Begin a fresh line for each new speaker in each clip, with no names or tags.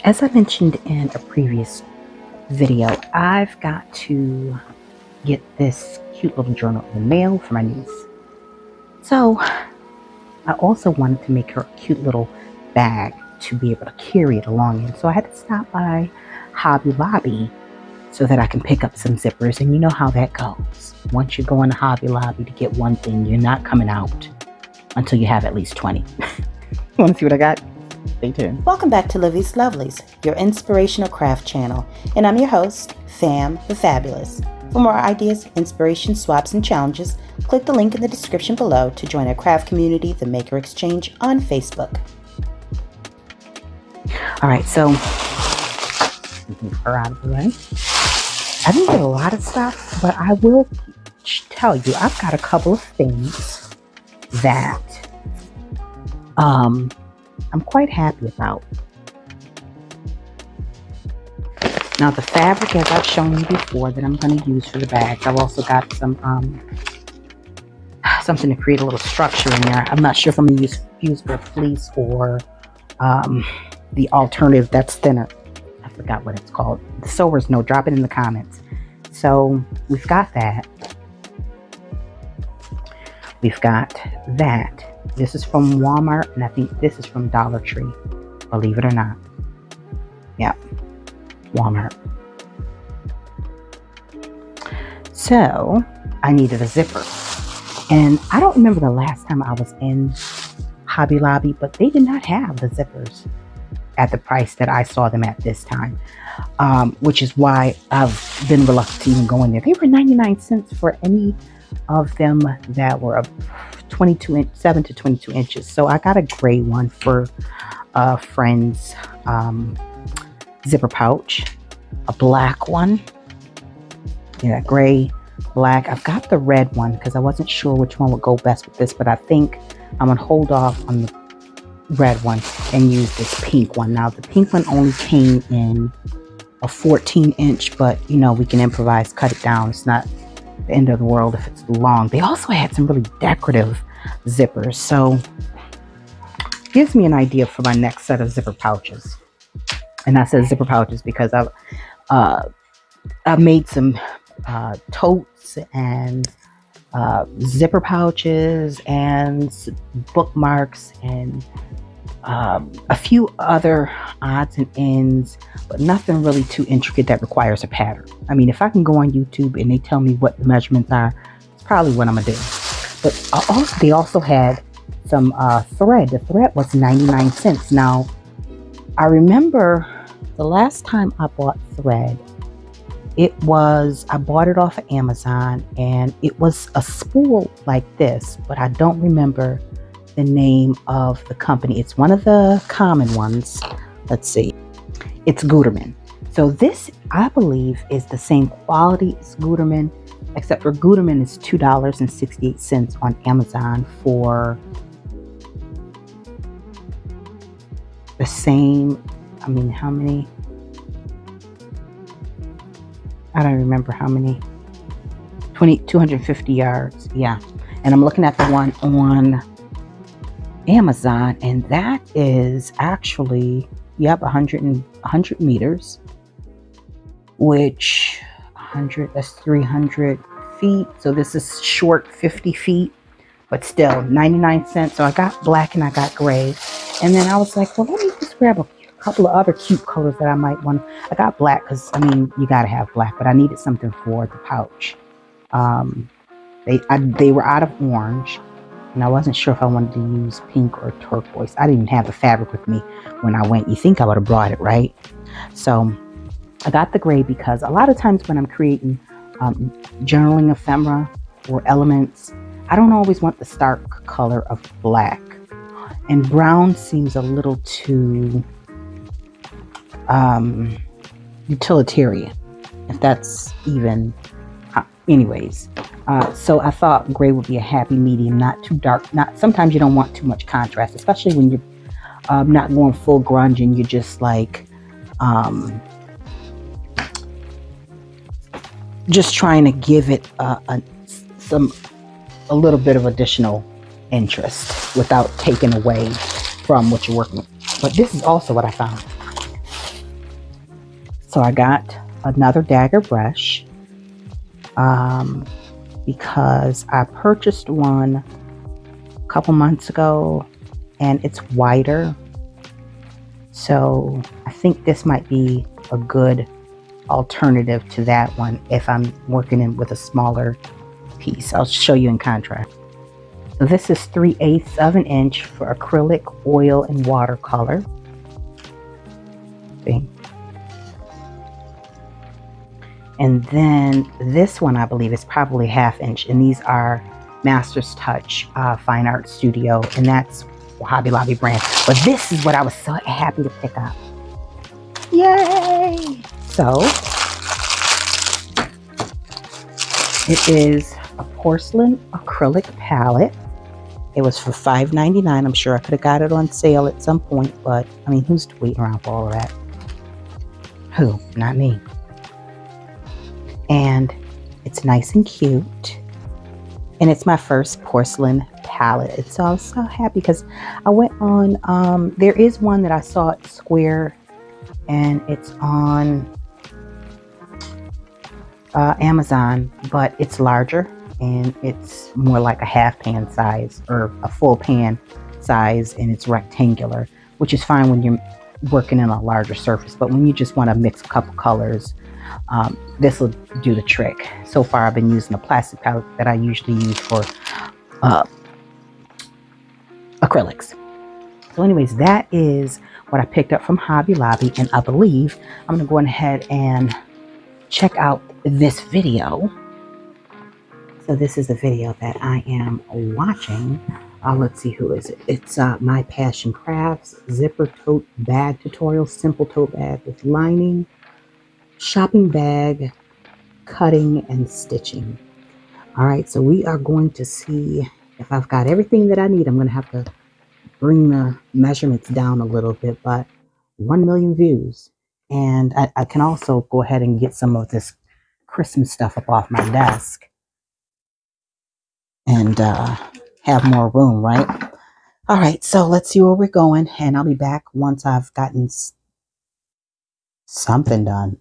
As I mentioned in a previous video, I've got to get this cute little journal in the mail for my niece. So I also wanted to make her a cute little bag to be able to carry it along in. So I had to stop by Hobby Lobby so that I can pick up some zippers. And you know how that goes. Once you go in Hobby Lobby to get one thing, you're not coming out until you have at least 20. You want to see what I got? Stay tuned.
Welcome back to Livie's Lovelies, your inspirational craft channel. And I'm your host, Fam the Fabulous. For more ideas, inspiration, swaps, and challenges, click the link in the description below to join our craft community, the Maker Exchange, on Facebook.
Alright, so her out of the way. I didn't get a lot of stuff, but I will tell you, I've got a couple of things that I'm quite happy about. Now the fabric, as I've shown you before, that I'm going to use for the bags. I've also got some something to create a little structure in there. I'm not sure if I'm going to use for a fleece or the alternative that's thinner. I forgot what it's called. The sewers know. Drop it in the comments. So we've got that. We've got that. This is from Walmart, and I think this is from Dollar Tree. Believe it or not. Yep. Walmart. So I needed a zipper. And I don't remember the last time I was in Hobby Lobby, but they did not have the zippers at the price that I saw them at this time, which is why I've been reluctant to even go in there. They were 99 cents for any of them that were 7 to 22 inches. So I got a gray one for a friend's zipper pouch, a black one, yeah, gray, black. I've got the red one because I wasn't sure which one would go best with this, but I think I'm gonna hold off on the red one and use this pink one. Now the pink one only came in a 14-inch, but you know, we can improvise, cut it down. It's not the end of the world if it's long. They also had some really decorative zippers, so gives me an idea for my next set of zipper pouches. And I said zipper pouches because I've made some totes and zipper pouches and bookmarks and a few other odds and ends, but nothing really too intricate that requires a pattern. I mean, if I can go on YouTube and they tell me what the measurements are, it's probably what I'm gonna do. But they also had some thread. The thread was 99 cents. Now, I remember the last time I bought thread, I bought it off of Amazon, and it was a spool like this, but I don't remember the name of the company. It's one of the common ones. Let's see. It's Gutermann. So this, I believe, is the same quality as Gutermann, except for Gutermann is $2.68 on Amazon for the same. I mean, how many? I don't remember how many. 250 yards. Yeah. And I'm looking at the one on Amazon, and that is actually, yep, 100 meters, which 100, that's 300 feet. So this is short 50 feet, but still 99 cents. So I got black and I got gray. And then I was like, well, let me just grab a couple of other cute colors that I might want. I got black because, I mean, you got to have black, but I needed something for the pouch. They were out of orange, and I wasn't sure if I wanted to use pink or turquoise. I didn't have the fabric with me when I went. You think I would have brought it, right? So I got the gray because a lot of times when I'm creating journaling ephemera or elements, I don't always want the stark color of black. And brown seems a little too utilitarian, if that's even, anyways. So I thought gray would be a happy medium, not too dark. Sometimes you don't want too much contrast, especially when you're not going full grunge and you're just like just trying to give it a little bit of additional interest without taking away from what you're working with. But this is also what I found. So I got another dagger brush because I purchased one a couple months ago and it's wider. So I think this might be a good alternative to that one if I'm working in with a smaller piece. I'll show you in contrast. So this is 3/8 of an inch for acrylic, oil, and watercolor. See? And then this one I believe is probably 1/2 inch, and these are Master's Touch Fine Art Studio, and that's Hobby Lobby brand. But this is what I was so happy to pick up. Yay! So it is a porcelain acrylic palette. It was for $5.99. I'm sure I could have got it on sale at some point, but I mean, who's waiting around for all of that? Who? Not me. And it's nice and cute. And it's my first porcelain palette. So I was so happy because I went on, there is one that I saw at Square, and it's on Amazon, but it's larger and it's more like a half pan size or a full pan size, and it's rectangular, which is fine when you're working in a larger surface. But when you just want to mix a couple colors, this will do the trick. So far I've been using a plastic palette that I usually use for acrylics. So anyways, that is what I picked up from Hobby Lobby, and I believe I'm going to go ahead and check out this video. So this is a video that I am watching. Let's see, who is it? It's My Passion Crafts zipper tote bag tutorial, simple tote bag with lining, shopping bag, cutting and stitching. All right, so we are going to see if I've got everything that I need. I'm going to have to bring the measurements down a little bit, but 1 million views. And I can also go ahead and get some of this Christmas stuff up off my desk and have more room, right? All right, so let's see where we're going, and I'll be back once I've gotten something done.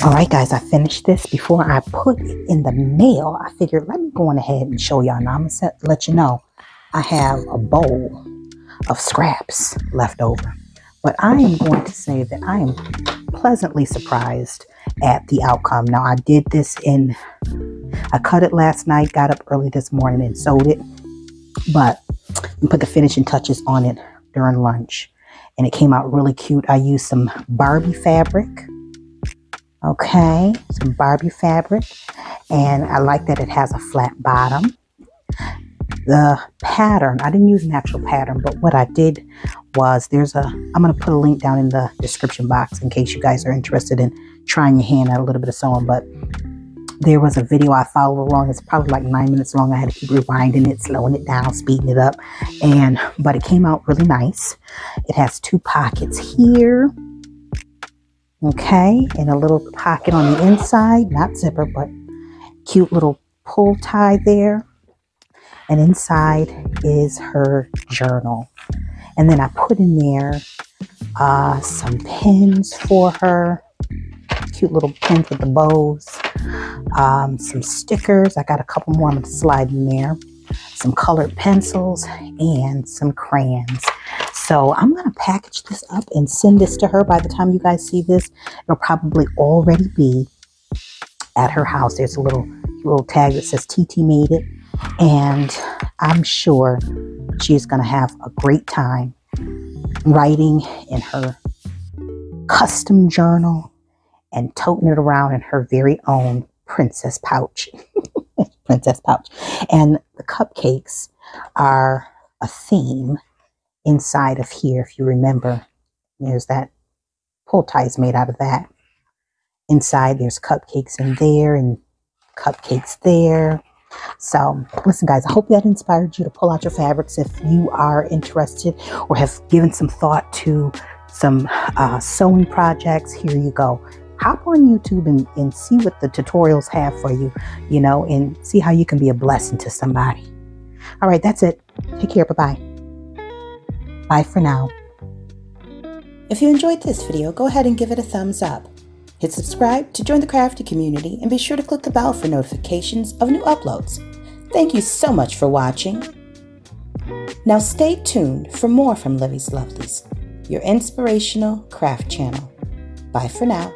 All right, guys, I finished this before I put it in the mail. I figured, let me go on ahead and show y'all. Now, I'm going to let you know I have a bowl of scraps left over. But I am going to say that I am pleasantly surprised at the outcome. Now, I did this I cut it last night, got up early this morning and sewed it. But I put the finishing touches on it during lunch. And it came out really cute. I used some Barbie fabric. Okay, some Barbie fabric, and I like that it has a flat bottom. The pattern, I didn't use an actual pattern, but what I did was I'm going to put a link down in the description box in case you guys are interested in trying your hand at a little bit of sewing. But there was a video I followed along. It's probably like 9 minutes long. I had to keep rewinding it, slowing it down, speeding it up, but it came out really nice. It has 2 pockets here. Okay, and a little pocket on the inside, not zipper, but cute little pull tie there. And inside is her journal. And then I put in there some pins for her, cute little pins with the bows, some stickers. I got a couple more I'm going to slide in there, some colored pencils, and some crayons. So I'm going to package this up and send this to her. By the time you guys see this, it'll probably already be at her house. There's a little tag that says TT made it. And I'm sure she's going to have a great time writing in her custom journal and toting it around in her very own princess pouch. Princess pouch. And the cupcakes are a theme inside of here. If you remember, there's that pull ties made out of that. Inside there's cupcakes in there and cupcakes there. So listen, guys, I hope that inspired you to pull out your fabrics if you are interested or have given some thought to some sewing projects. Here you go. Hop on YouTube and see what the tutorials have for you, you know, and see how you can be a blessing to somebody. All right, that's it. Take care. Bye-bye. Bye for now.
If you enjoyed this video, go ahead and give it a thumbs up. Hit subscribe to join the crafty community and be sure to click the bell for notifications of new uploads. Thank you so much for watching. Now stay tuned for more from Livie's Lovelies, your inspirational craft channel. Bye for now.